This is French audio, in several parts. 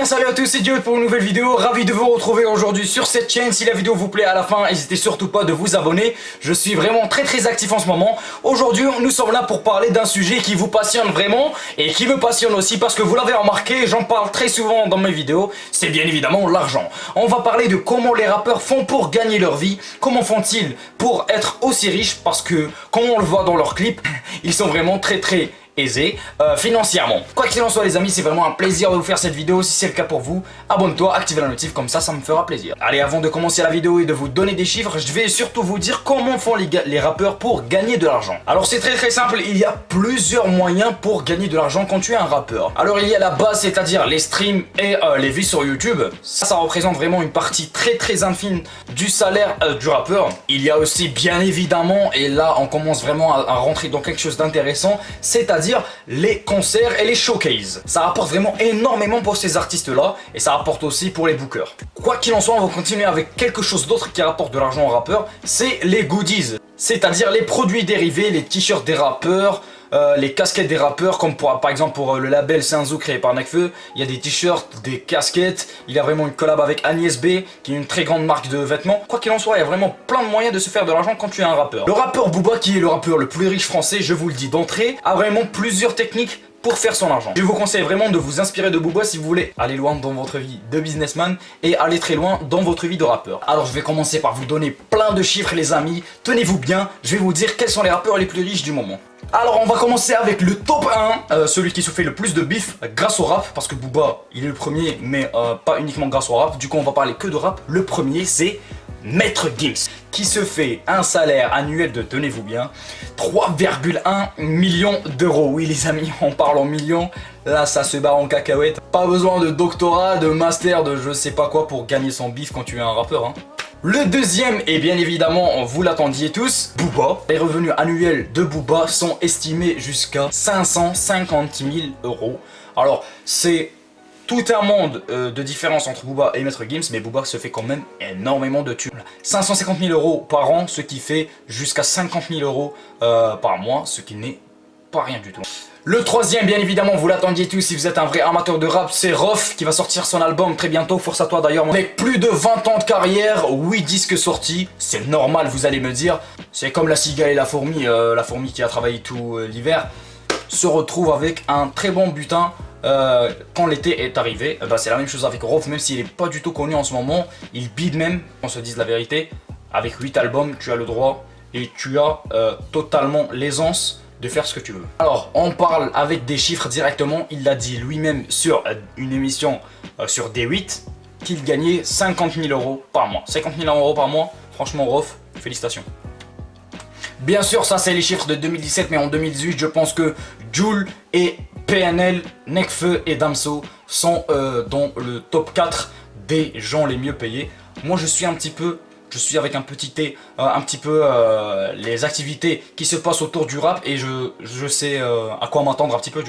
Eh bien salut à tous, c'est Dieu pour une nouvelle vidéo, ravi de vous retrouver aujourd'hui sur cette chaîne. Si la vidéo vous plaît à la fin, n'hésitez surtout pas de vous abonner, je suis vraiment très actif en ce moment. Aujourd'hui nous sommes là pour parler d'un sujet qui vous passionne vraiment et qui me passionne aussi parce que vous l'avez remarqué, j'en parle très souvent dans mes vidéos, c'est bien évidemment l'argent. On va parler de comment les rappeurs font pour gagner leur vie, comment font-ils pour être aussi riches parce que comme on le voit dans leurs clips, ils sont vraiment très aisé financièrement. Quoi qu'il en soit les amis, c'est vraiment un plaisir de vous faire cette vidéo. Si c'est le cas pour vous, abonne-toi, active la notif, comme ça me fera plaisir. Allez, avant de commencer la vidéo et de vous donner des chiffres, je vais surtout vous dire comment font les rappeurs pour gagner de l'argent. Alors c'est très simple, il y a plusieurs moyens pour gagner de l'argent quand tu es un rappeur. Alors il y a la base, c'est-à-dire les streams et les vues sur YouTube. Ça représente vraiment une partie très infime du salaire du rappeur. Il y a aussi bien évidemment, et là on commence vraiment à rentrer dans quelque chose d'intéressant, c'est-à-dire les concerts et les showcases. Ça rapporte vraiment énormément pour ces artistes-là et ça rapporte aussi pour les bookers. Quoi qu'il en soit, on va continuer avec quelque chose d'autre qui rapporte de l'argent aux rappeurs, c'est les goodies. C'est-à-dire les produits dérivés, les t-shirts des rappeurs, les casquettes des rappeurs, comme par exemple pour le label Senzu créé par Nekfeu, il y a des t-shirts, des casquettes, il y a vraiment une collab avec Agnès B, qui est une très grande marque de vêtements. Quoi qu'il en soit, il y a vraiment plein de moyens de se faire de l'argent quand tu es un rappeur. Le rappeur Booba, qui est le rappeur le plus riche français, je vous le dis d'entrée, a vraiment plusieurs techniques pour faire son argent. Je vous conseille vraiment de vous inspirer de Booba si vous voulez aller loin dans votre vie de businessman et aller très loin dans votre vie de rappeur. Alors je vais commencer par vous donner plein de chiffres les amis, tenez-vous bien, je vais vous dire quels sont les rappeurs les plus riches du moment. Alors on va commencer avec le top 1, celui qui se fait le plus de bif grâce au rap, parce que Booba il est le premier mais pas uniquement grâce au rap, du coup on va parler que de rap. Le premier c'est Maître Gims, qui se fait un salaire annuel de, tenez-vous bien, 3,1 millions d'euros. Oui les amis, on parle en millions, là ça se barre en cacahuète. Pas besoin de doctorat, de master, de je sais pas quoi pour gagner son bif quand tu es un rappeur hein. Le deuxième, et bien évidemment vous l'attendiez tous, Booba. Les revenus annuels de Booba sont estimés jusqu'à 550 000 euros. Alors c'est tout un monde de différence entre Booba et Maître Gims, mais Booba se fait quand même énormément de thunes. 550 000 euros par an, ce qui fait jusqu'à 50 000 euros par mois, ce qui n'est pas rien du tout. Le troisième, bien évidemment, vous l'attendiez tous si vous êtes un vrai amateur de rap, c'est Rof qui va sortir son album très bientôt, force à toi d'ailleurs. Avec plus de 20 ans de carrière, 8 disques sortis, c'est normal vous allez me dire. C'est comme la cigale et la fourmi qui a travaillé tout l'hiver, se retrouve avec un très bon butin. Quand l'été est arrivé, c'est la même chose avec Rof, même s'il n'est pas du tout connu en ce moment, il bide même, on se dise la vérité, avec 8 albums, tu as le droit et tu as totalement l'aisance de faire ce que tu veux. Alors, on parle avec des chiffres directement, il l'a dit lui-même sur une émission sur D8, qu'il gagnait 50 000 euros par mois. 50 000 euros par mois, franchement Rof, félicitations. Bien sûr, ça c'est les chiffres de 2017, mais en 2018, je pense que Jul et PNL, Nekfeu et Damso sont dans le top 4 des gens les mieux payés. Moi je suis avec un petit T, un petit peu les activités qui se passent autour du rap et je sais à quoi m'attendre un petit peu,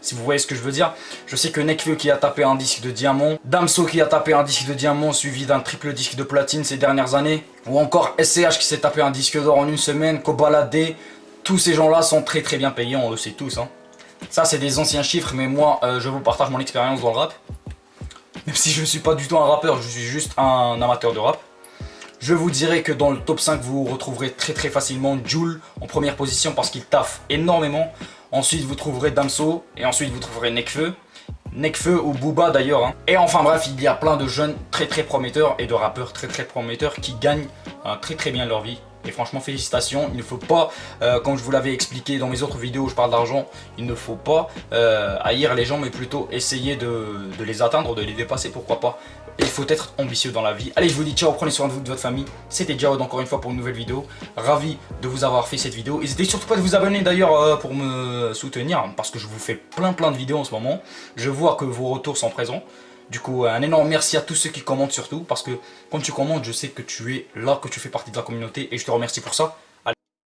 si vous voyez ce que je veux dire. Je sais que Nekfeu qui a tapé un disque de diamant, Damso qui a tapé un disque de diamant suivi d'un triple disque de platine ces dernières années, ou encore SCH qui s'est tapé un disque d'or en une semaine, Kobalade, tous ces gens là sont très bien payés, on le sait tous hein. Ça c'est des anciens chiffres, mais moi je vous partage mon expérience dans le rap. Même si je ne suis pas du tout un rappeur, je suis juste un amateur de rap. Je vous dirais que dans le top 5 vous retrouverez très facilement Jul en première position parce qu'il taffe énormément. Ensuite vous trouverez Damso et ensuite vous trouverez Nekfeu ou Booba d'ailleurs hein. Et enfin bref, il y a plein de jeunes très prometteurs et de rappeurs très prometteurs qui gagnent très bien leur vie. Et franchement félicitations, il ne faut pas, comme je vous l'avais expliqué dans mes autres vidéos où je parle d'argent, il ne faut pas haïr les gens mais plutôt essayer de les atteindre, de les dépasser, pourquoi pas. Il faut être ambitieux dans la vie. Allez, je vous dis ciao, prenez soin de vous, de votre famille. C'était Jawad encore une fois pour une nouvelle vidéo. Ravi de vous avoir fait cette vidéo. N'hésitez surtout pas de vous abonner d'ailleurs pour me soutenir parce que je vous fais plein de vidéos en ce moment. Je vois que vos retours sont présents. Du coup, un énorme merci à tous ceux qui commentent surtout parce que quand tu commentes, je sais que tu es là, que tu fais partie de la communauté et je te remercie pour ça.